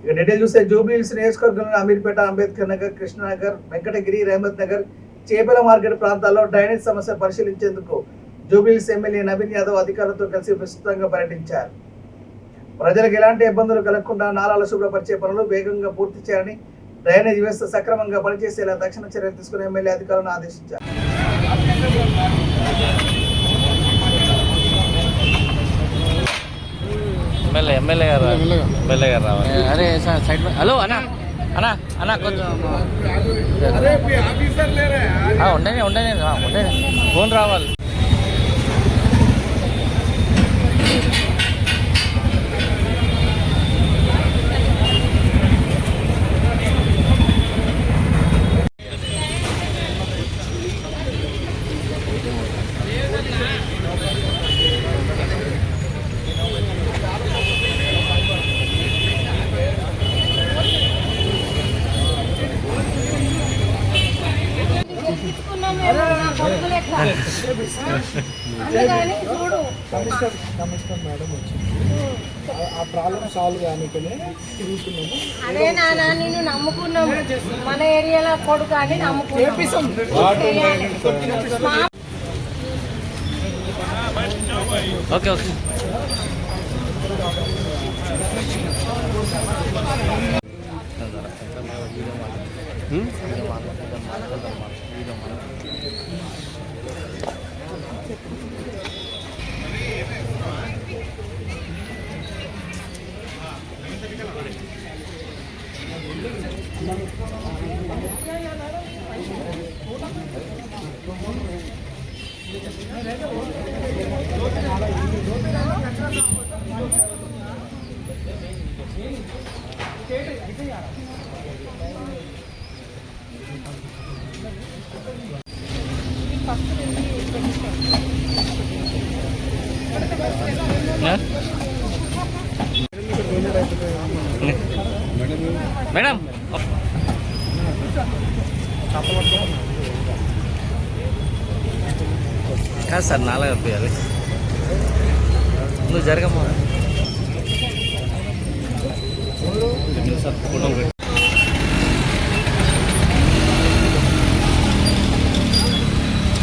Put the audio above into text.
ఇక డీటెయిల్ చూస్తే జూబ్లీహిల్స్ నియోజకవర్గంలోని అమీర్పేట, అంబేద్కర్ నగర్, కృష్ణనగర్, వెంకటగిరి, రహమత్ నగర్, చేపల మార్కెట్ ప్రాంతాల్లో డ్రైనేజ్ సమస్య పరిశీలించేందుకు జూబ్లీహిల్స్ ఎమ్మెల్యే నవీన్ యాదవ్ అధికారులతో కలిసి విస్తృతంగా పర్యటించారు. ప్రజలకు ఎలాంటి ఇబ్బందులు కలగకుండా నాలాల శుభ్రపరిచే పనులు వేగంగా పూర్తి చేయాలని, డ్రైనేజ్ వ్యవస్థ సక్రమంగా పనిచేసేలా తక్షణ చర్యలు తీసుకుని ఎమ్మెల్యే అధికారులను ఆదేశించారు. ఎమ్మెల్యే గారు రావాలి. అరే సైడ్ హలో అన్నా అన్నా అన్నా కొంచెం ఉండే ఫోన్ రావాలి. అదే నాన్న నేను నమ్ముకున్నాము, మన ఏరియాలో కొడుకు అని నమ్ముకున్నాం. ఓకే ఓకే మేడం కాదు సార్, నాలుగు పోయాలి. నువ్వు జరగమ్మా సార్, ఫోటోలు